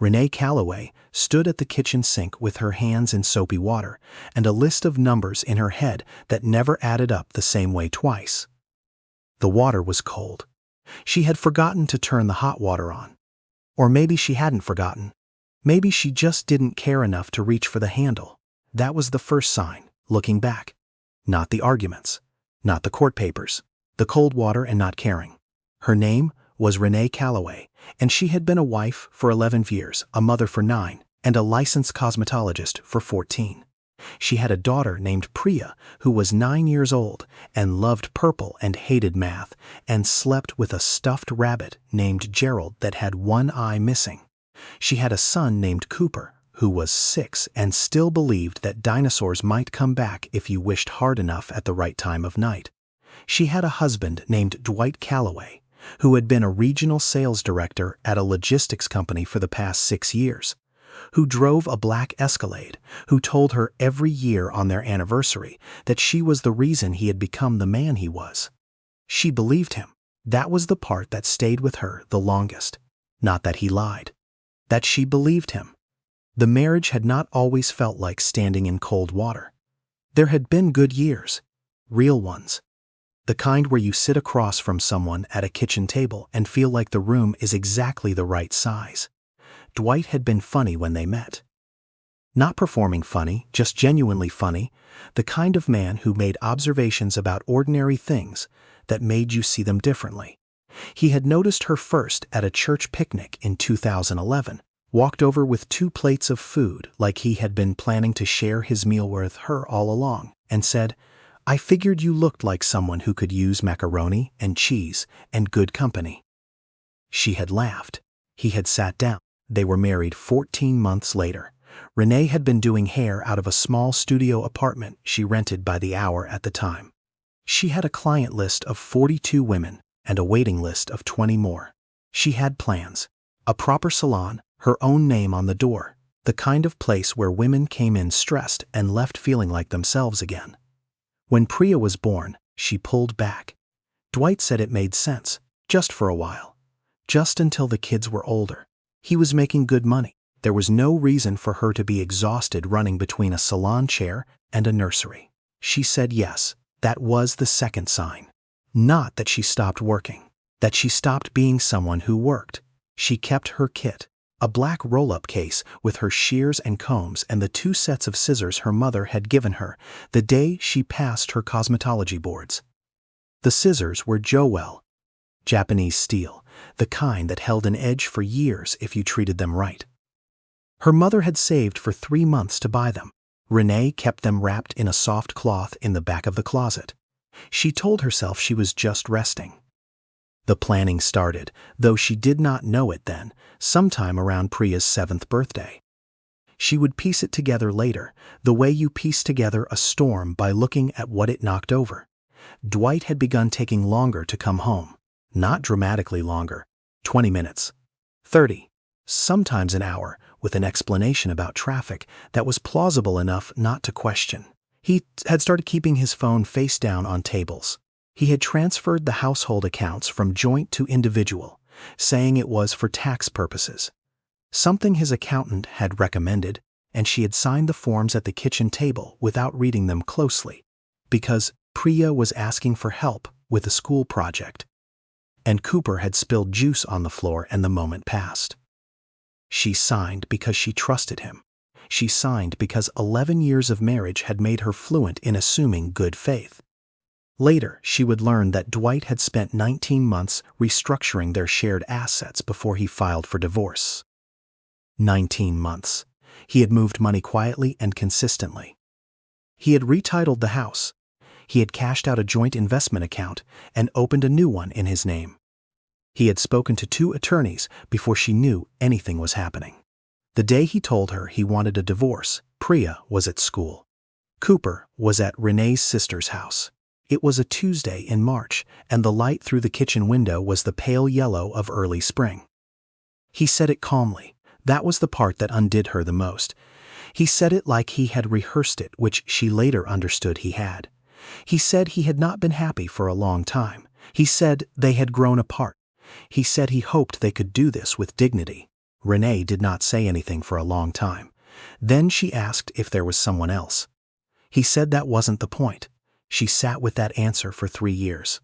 Renee Calloway, stood at the kitchen sink with her hands in soapy water and a list of numbers in her head that never added up the same way twice. The water was cold. She had forgotten to turn the hot water on. Or maybe she hadn't forgotten. Maybe she just didn't care enough to reach for the handle. That was the first sign, looking back. Not the arguments. Not the court papers. The cold water and not caring. Her name was Renee Calloway, and she had been a wife for 11 years, a mother for 9, and a licensed cosmetologist for 14. She had a daughter named Priya who was 9 years old and loved purple and hated math and slept with a stuffed rabbit named Gerald that had one eye missing. She had a son named Cooper who was 6 and still believed that dinosaurs might come back if you wished hard enough at the right time of night. She had a husband named Dwight Calloway who had been a regional sales director at a logistics company for the past 6 years, who drove a black Escalade, who told her every year on their anniversary that she was the reason he had become the man he was. She believed him. That was the part that stayed with her the longest. Not that he lied. That she believed him. The marriage had not always felt like standing in cold water. There had been good years. Real ones. The kind where you sit across from someone at a kitchen table and feel like the room is exactly the right size. Dwight had been funny when they met. Not performing funny, just genuinely funny, the kind of man who made observations about ordinary things that made you see them differently. He had noticed her first at a church picnic in 2011, walked over with 2 plates of food like he had been planning to share his meal with her all along, and said, "I figured you looked like someone who could use macaroni and cheese and good company." She had laughed. He had sat down. They were married 14 months later. Renee had been doing hair out of a small studio apartment she rented by the hour at the time. She had a client list of 42 women and a waiting list of 20 more. She had plans. A proper salon, her own name on the door, the kind of place where women came in stressed and left feeling like themselves again. When Priya was born, she pulled back. Dwight said it made sense, just for a while. Just until the kids were older. He was making good money. There was no reason for her to be exhausted running between a salon chair and a nursery. She said yes. That was the second sign. Not that she stopped working. That she stopped being someone who worked. She kept her kit. A black roll-up case with her shears and combs and the 2 sets of scissors her mother had given her the day she passed her cosmetology boards. The scissors were Jowell, Japanese steel, the kind that held an edge for years if you treated them right. Her mother had saved for 3 months to buy them. Renee kept them wrapped in a soft cloth in the back of the closet. She told herself she was just resting. The planning started, though she did not know it then, sometime around Priya's 7th birthday. She would piece it together later, the way you piece together a storm by looking at what it knocked over. Dwight had begun taking longer to come home. Not dramatically longer. 20 minutes. 30. Sometimes an hour, with an explanation about traffic that was plausible enough not to question. He had started keeping his phone face down on tables. He had transferred the household accounts from joint to individual, saying it was for tax purposes. Something his accountant had recommended, and she had signed the forms at the kitchen table without reading them closely, because Priya was asking for help with a school project. And Cooper had spilled juice on the floor and the moment passed. She signed because she trusted him. She signed because 11 years of marriage had made her fluent in assuming good faith. Later, she would learn that Dwight had spent 19 months restructuring their shared assets before he filed for divorce. 19 months. He had moved money quietly and consistently. He had retitled the house. He had cashed out a joint investment account and opened a new one in his name. He had spoken to 2 attorneys before she knew anything was happening. The day he told her he wanted a divorce, Priya was at school. Cooper was at Renee's sister's house. It was a Tuesday in March, and the light through the kitchen window was the pale yellow of early spring. He said it calmly. That was the part that undid her the most. He said it like he had rehearsed it, which she later understood he had. He said he had not been happy for a long time. He said they had grown apart. He said he hoped they could do this with dignity. Renee did not say anything for a long time. Then she asked if there was someone else. He said that wasn't the point. She sat with that answer for 3 years.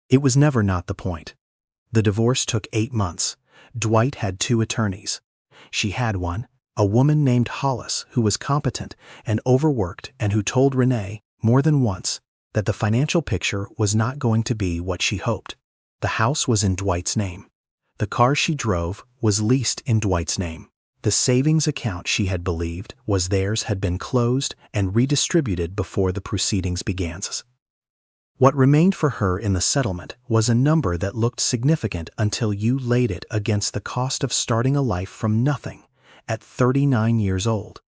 It was never not the point. The divorce took 8 months. Dwight had 2 attorneys. She had one, a woman named Hollis, who was competent and overworked and who told Renee, more than once, that the financial picture was not going to be what she hoped. The house was in Dwight's name. The car she drove was leased in Dwight's name. The savings account she had believed was theirs had been closed and redistributed before the proceedings began. What remained for her in the settlement was a number that looked significant until you laid it against the cost of starting a life from nothing at 39 years old.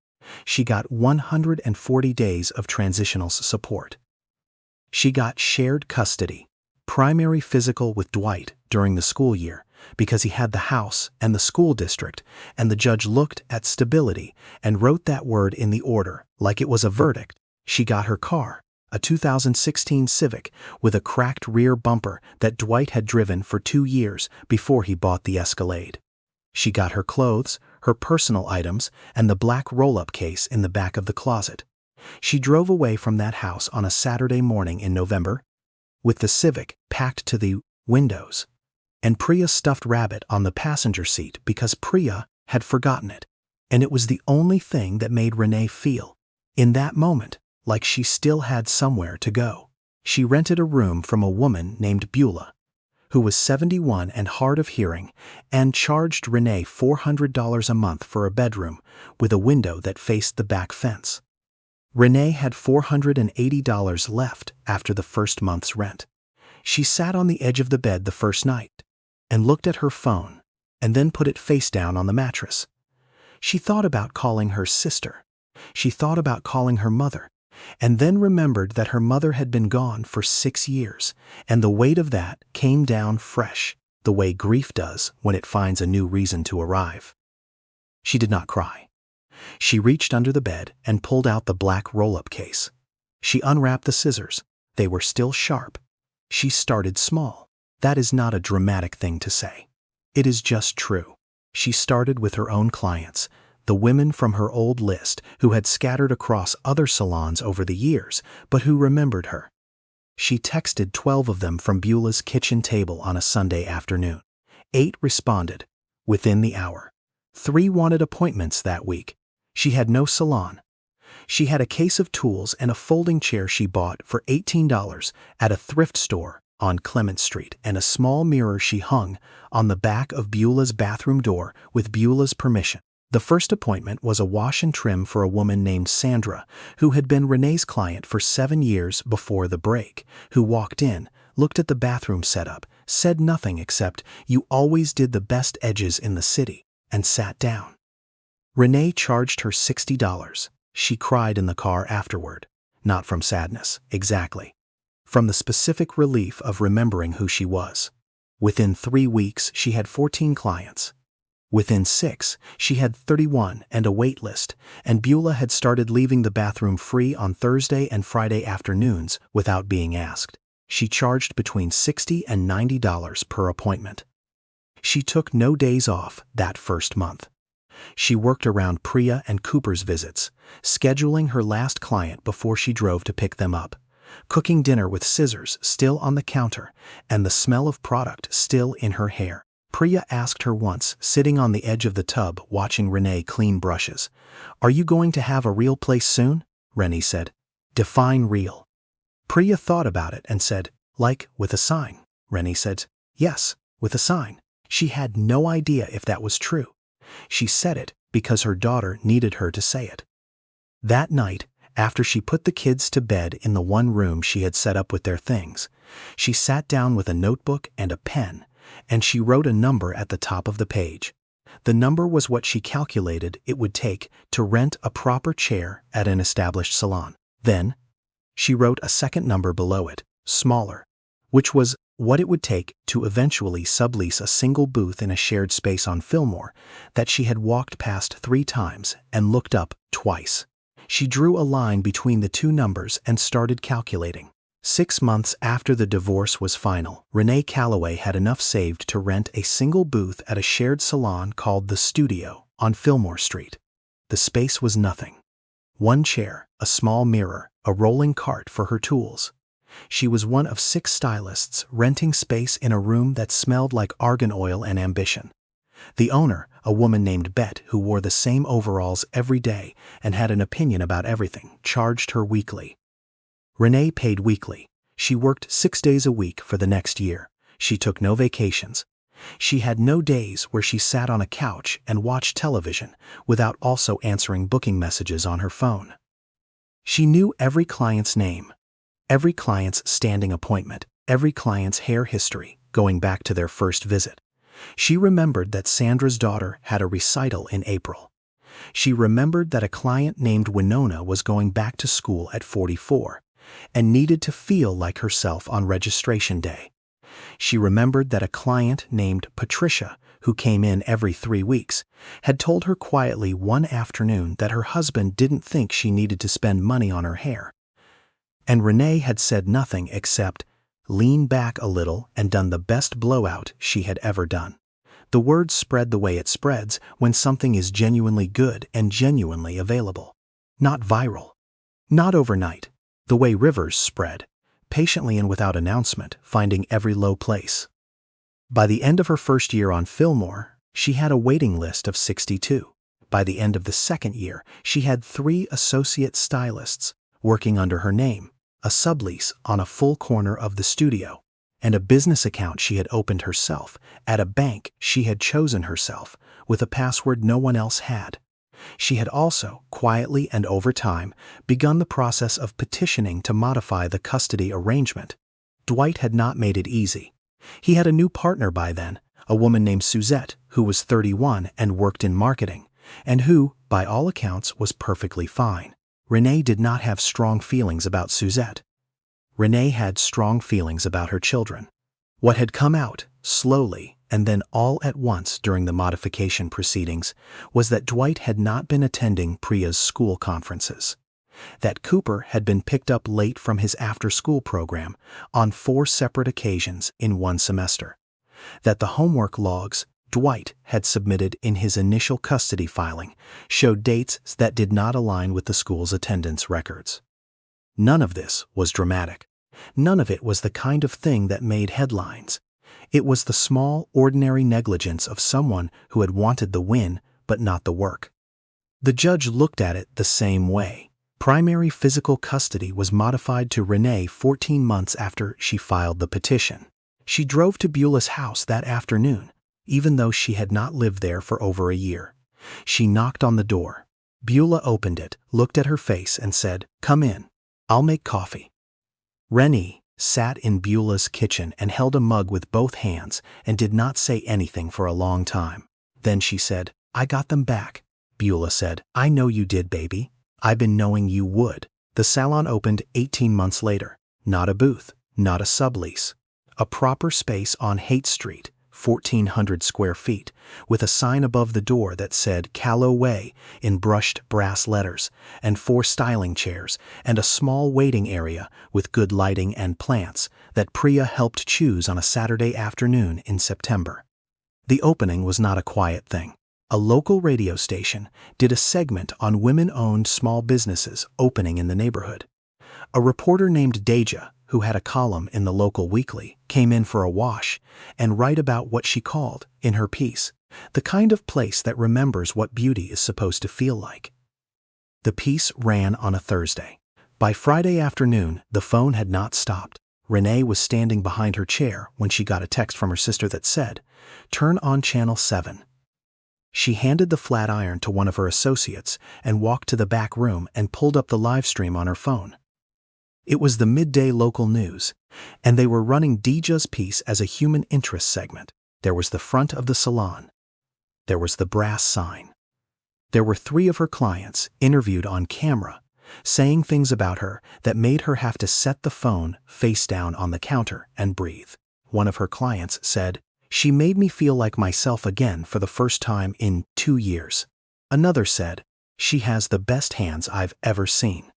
She got 140 days of transitional support. She got shared custody, primary physical with Dwight during the school year, because he had the house and the school district, and the judge looked at stability and wrote that word in the order like it was a verdict. She got her car, a 2016 Civic with a cracked rear bumper that Dwight had driven for 2 years before he bought the Escalade. She got her clothes, her personal items, and the black roll-up case in the back of the closet. She drove away from that house on a Saturday morning in November, with the Civic packed to the windows, and Priya's stuffed rabbit on the passenger seat because Priya had forgotten it, and it was the only thing that made Renee feel, in that moment, like she still had somewhere to go. She rented a room from a woman named Beulah, who was 71 and hard of hearing, and charged Renee $400 a month for a bedroom with a window that faced the back fence. Renee had $480 left after the first month's rent. She sat on the edge of the bed the first night and looked at her phone and then put it face down on the mattress. She thought about calling her sister. She thought about calling her mother, and then remembered that her mother had been gone for 6 years, and the weight of that came down fresh, the way grief does when it finds a new reason to arrive. She did not cry. She reached under the bed and pulled out the black roll-up case. She unwrapped the scissors. They were still sharp. She started small. That is not a dramatic thing to say. It is just true. She started with her own clients, the women from her old list who had scattered across other salons over the years, but who remembered her. She texted 12 of them from Beulah's kitchen table on a Sunday afternoon. 8 responded within the hour. 3 wanted appointments that week. She had no salon. She had a case of tools and a folding chair she bought for $18 at a thrift store on Clement Street, and a small mirror she hung on the back of Beulah's bathroom door with Beulah's permission. The first appointment was a wash and trim for a woman named Sandra, who had been Renee's client for 7 years before the break, who walked in, looked at the bathroom setup, said nothing except, "You always did the best edges in the city," and sat down. Renee charged her $60. She cried in the car afterward, not from sadness, exactly, from the specific relief of remembering who she was. Within 3 weeks, she had 14 clients. Within 6, she had 31 and a wait list, and Beulah had started leaving the bathroom free on Thursday and Friday afternoons without being asked. She charged between $60 and $90 per appointment. She took no days off that first month. She worked around Priya and Cooper's visits, scheduling her last client before she drove to pick them up, cooking dinner with scissors still on the counter and the smell of product still in her hair. Priya asked her once, sitting on the edge of the tub watching Renee clean brushes, "Are you going to have a real place soon?" Renee said, "Define real." Priya thought about it and said, "Like with a sign." Renee said, "Yes, with a sign." She had no idea if that was true. She said it because her daughter needed her to say it. That night, after she put the kids to bed in the one room she had set up with their things, she sat down with a notebook and a pen, and she wrote a number at the top of the page. The number was what she calculated it would take to rent a proper chair at an established salon. Then, she wrote a second number below it, smaller, which was what it would take to eventually sublease a single booth in a shared space on Fillmore that she had walked past 3 times and looked up twice. She drew a line between the 2 numbers and started calculating. 6 months after the divorce was final, Renee Calloway had enough saved to rent a single booth at a shared salon called The Studio on Fillmore Street. The space was nothing. One chair, a small mirror, a rolling cart for her tools. She was one of 6 stylists renting space in a room that smelled like argan oil and ambition. The owner, a woman named Bet who wore the same overalls every day and had an opinion about everything, charged her weekly. Renee paid weekly. She worked 6 days a week for the next year. She took no vacations. She had no days where she sat on a couch and watched television without also answering booking messages on her phone. She knew every client's name, every client's standing appointment, every client's hair history, going back to their first visit. She remembered that Sandra's daughter had a recital in April. She remembered that a client named Winona was going back to school at 44 and needed to feel like herself on registration day. She remembered that a client named Patricia, who came in every 3 weeks, had told her quietly one afternoon that her husband didn't think she needed to spend money on her hair. And Renee had said nothing except, "Lean back a little," and done the best blowout she had ever done. The word spread the way it spreads when something is genuinely good and genuinely available. Not viral. Not overnight. The way rivers spread, patiently and without announcement, finding every low place. By the end of her first year on Fillmore, she had a waiting list of 62. By the end of the second year, she had 3 associate stylists working under her name, a sublease on a full corner of the studio, and a business account she had opened herself at a bank she had chosen herself with a password no one else had. She had also, quietly and over time, begun the process of petitioning to modify the custody arrangement. Dwight had not made it easy. He had a new partner by then, a woman named Suzette, who was 31 and worked in marketing, and who, by all accounts, was perfectly fine. Renee did not have strong feelings about Suzette. Renee had strong feelings about her children. What had come out, slowly, and then all at once during the modification proceedings, was that Dwight had not been attending Priya's school conferences. That Cooper had been picked up late from his after-school program on 4 separate occasions in one semester. That the homework logs Dwight had submitted in his initial custody filing showed dates that did not align with the school's attendance records. None of this was dramatic. None of it was the kind of thing that made headlines. It was the small, ordinary negligence of someone who had wanted the win but not the work. The judge looked at it the same way. Primary physical custody was modified to Renee 14 months after she filed the petition. She drove to Beulah's house that afternoon, even though she had not lived there for over a year. She knocked on the door. Beulah opened it, looked at her face, and said, "Come in. I'll make coffee." Renee sat in Beulah's kitchen and held a mug with both hands and did not say anything for a long time. Then she said, "I got them back." Beulah said, "I know you did, baby. I've been knowing you would." The salon opened 18 months later. Not a booth, not a sublease. A proper space on Haight Street, 1,400 square feet, with a sign above the door that said Calloway in brushed brass letters, and 4 styling chairs, and a small waiting area with good lighting and plants that Priya helped choose on a Saturday afternoon in September. The opening was not a quiet thing. A local radio station did a segment on women-owned small businesses opening in the neighborhood. A reporter named Deja, who had a column in the local weekly, came in for a wash and write about what she called, in her piece, the kind of place that remembers what beauty is supposed to feel like. The piece ran on a Thursday. By Friday afternoon, the phone had not stopped. Renee was standing behind her chair when she got a text from her sister that said, "Turn on channel 7. She handed the flat iron to one of her associates and walked to the back room and pulled up the live stream on her phone. It was the midday local news, and they were running Deja's piece as a human interest segment. There was the front of the salon. There was the brass sign. There were 3 of her clients interviewed on camera, saying things about her that made her have to set the phone face down on the counter and breathe. One of her clients said, "She made me feel like myself again for the first time in 2 years. Another said, "She has the best hands I've ever seen."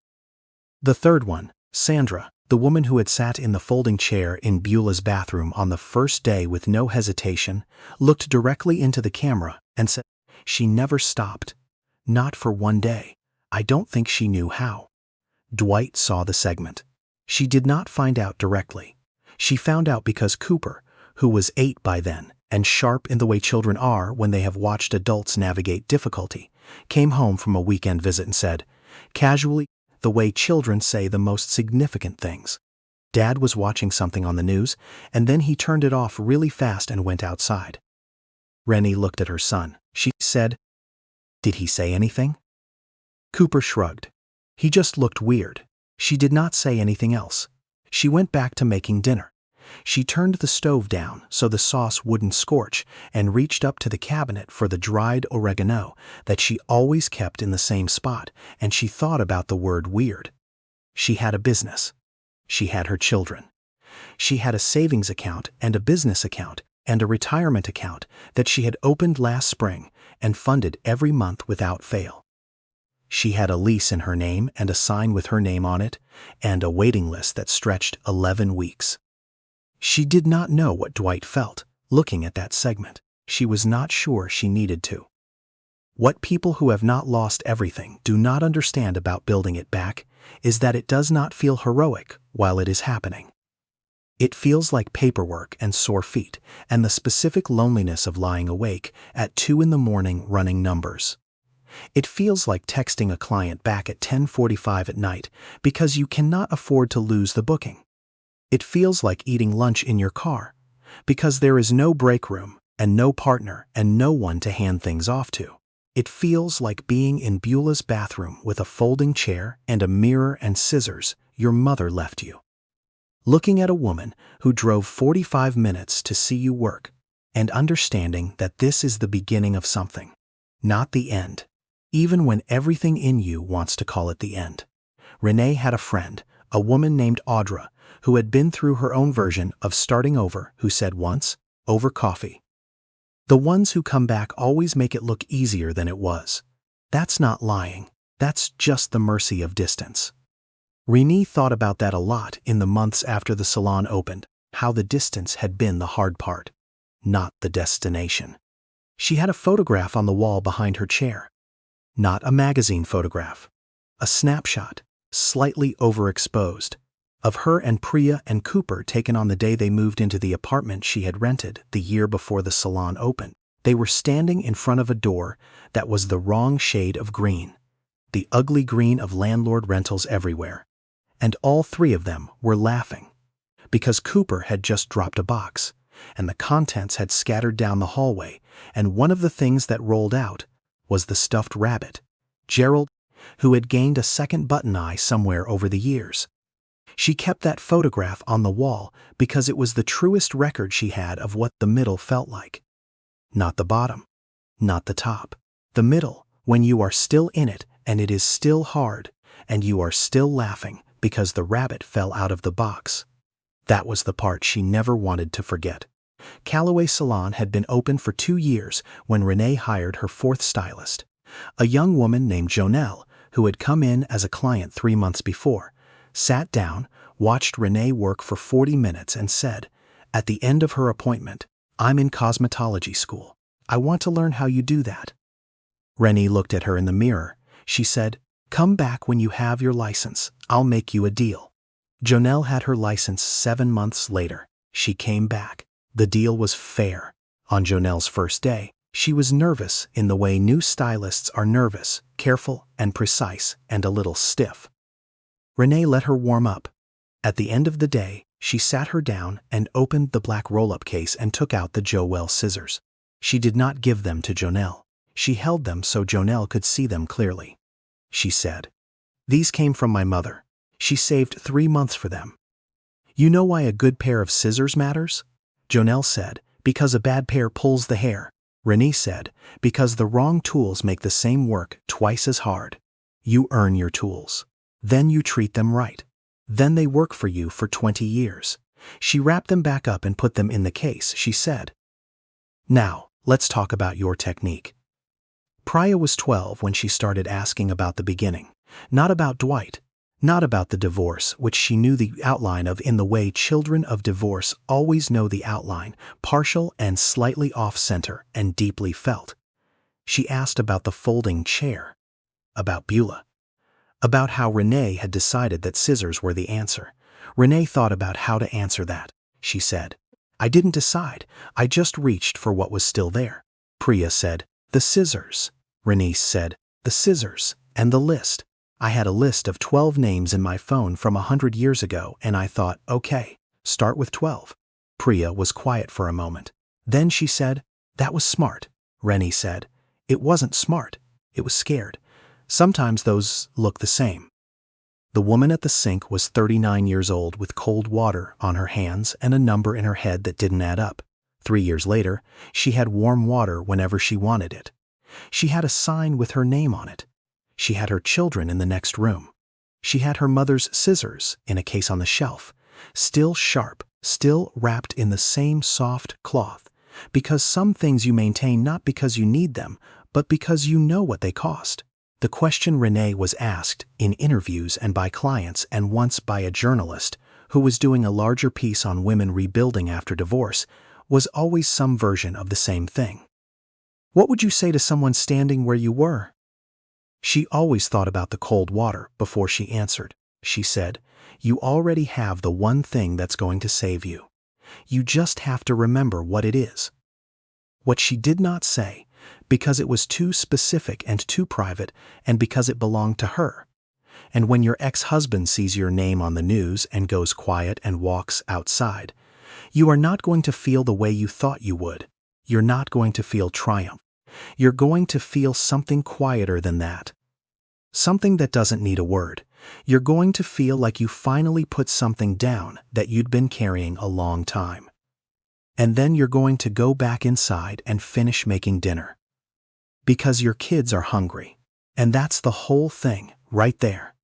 The third one, Sandra, The woman who had sat in the folding chair in Beulah's bathroom on the first day with no hesitation looked directly into the camera and said, "She never stopped. Not for one day. I don't think she knew how." Dwight saw the segment. She did not find out directly. She found out because Cooper, who was 8 by then and sharp in the way children are when they have watched adults navigate difficulty, came home from a weekend visit and said, casually, the way children say the most significant things. Dad was watching something on the news, and then he turned it off really fast and went outside. Renee looked at her son. She said, "Did he say anything?" Cooper shrugged. He just looked weird. She did not say anything else. She went back to making dinner. She turned the stove down so the sauce wouldn't scorch and reached up to the cabinet for the dried oregano that she always kept in the same spot, and she thought about the word weird. She had a business. She had her children. She had a savings account and a business account and a retirement account that she had opened last spring and funded every month without fail. She had a lease in her name and a sign with her name on it and a waiting list that stretched 11 weeks. She did not know what Dwight felt, looking at that segment. She was not sure she needed to. What people who have not lost everything do not understand about building it back is that it does not feel heroic while it is happening. It feels like paperwork and sore feet and the specific loneliness of lying awake at 2 in the morning running numbers. It feels like texting a client back at 10:45 at night because you cannot afford to lose the booking. It feels like eating lunch in your car because there is no break room and no partner and no one to hand things off to. It feels like being in Beulah's bathroom with a folding chair and a mirror and scissors your mother left you. Looking at a woman who drove 45 minutes to see you work and understanding that this is the beginning of something, not the end, even when everything in you wants to call it the end. Renee had a friend, a woman named Audra, who had been through her own version of starting over, who said once, over coffee, "The ones who come back always make it look easier than it was. That's not lying. That's just the mercy of distance." Renee thought about that a lot in the months after the salon opened, how the distance had been the hard part, not the destination. She had a photograph on the wall behind her chair. Not a magazine photograph. A snapshot, slightly overexposed, of her and Priya and Cooper taken on the day they moved into the apartment she had rented the year before the salon opened. They were standing in front of a door that was the wrong shade of green, the ugly green of landlord rentals everywhere. And all 3 of them were laughing because Cooper had just dropped a box, and the contents had scattered down the hallway, and one of the things that rolled out was the stuffed rabbit, Gerald, who had gained a second button eye somewhere over the years. She kept that photograph on the wall because it was the truest record she had of what the middle felt like. Not the bottom, not the top. The middle, when you are still in it and it is still hard, and you are still laughing because the rabbit fell out of the box. That was the part she never wanted to forget. Calloway Salon had been open for 2 years when Renee hired her 4th stylist, a young woman named Jonelle, who had come in as a client 3 months before, sat down, watched Renee work for 40 minutes and said, at the end of her appointment, "I'm in cosmetology school. I want to learn how you do that." Renee looked at her in the mirror. She said, "Come back when you have your license. I'll make you a deal." Jonelle had her license 7 months later. She came back. The deal was fair. On Jonelle's first day, she was nervous in the way new stylists are nervous, careful and precise and a little stiff. Renee let her warm up. At the end of the day, she sat her down and opened the black roll-up case and took out the Joelle scissors. She did not give them to Jonelle. She held them so Jonelle could see them clearly. She said, "These came from my mother. She saved 3 months for them." "You know why a good pair of scissors matters?" Jonelle said, "Because a bad pair pulls the hair." Renee said, "Because the wrong tools make the same work twice as hard. You earn your tools. Then you treat them right. Then they work for you for 20 years. She wrapped them back up and put them in the case. She said, "Now, let's talk about your technique." Priya was 12 when she started asking about the beginning, not about Dwight, Not about the divorce, which she knew the outline of in the way children of divorce always know the outline, partial and slightly off-center and deeply felt. She asked about the folding chair, about Beulah, about how Renee had decided that scissors were the answer. Renee thought about how to answer that. She said, "I didn't decide. I just reached for what was still there." Priya said, "The scissors." Renee said, "The scissors, and the list. I had a list of 12 names in my phone from 100 years ago, and I thought, okay, start with 12. Priya was quiet for a moment. Then she said, "That was smart." Renee said, "It wasn't smart. It was scared. Sometimes those look the same." The woman at the sink was 39 years old with cold water on her hands and a number in her head that didn't add up. 3 years later, she had warm water whenever she wanted it. She had a sign with her name on it. She had her children in the next room. She had her mother's scissors in a case on the shelf, still sharp, still wrapped in the same soft cloth, because some things you maintain not because you need them, but because you know what they cost. The question Renee was asked in interviews and by clients and once by a journalist who was doing a larger piece on women rebuilding after divorce was always some version of the same thing. What would you say to someone standing where you were? She always thought about the cold water before she answered. She said, "You already have the one thing that's going to save you. You just have to remember what it is." What she did not say, because it was too specific and too private, and because it belonged to her. And when your ex-husband sees your name on the news and goes quiet and walks outside, you are not going to feel the way you thought you would. You're not going to feel triumph. You're going to feel something quieter than that. Something that doesn't need a word. You're going to feel like you finally put something down that you'd been carrying a long time. And then you're going to go back inside and finish making dinner. Because your kids are hungry. And that's the whole thing, right there.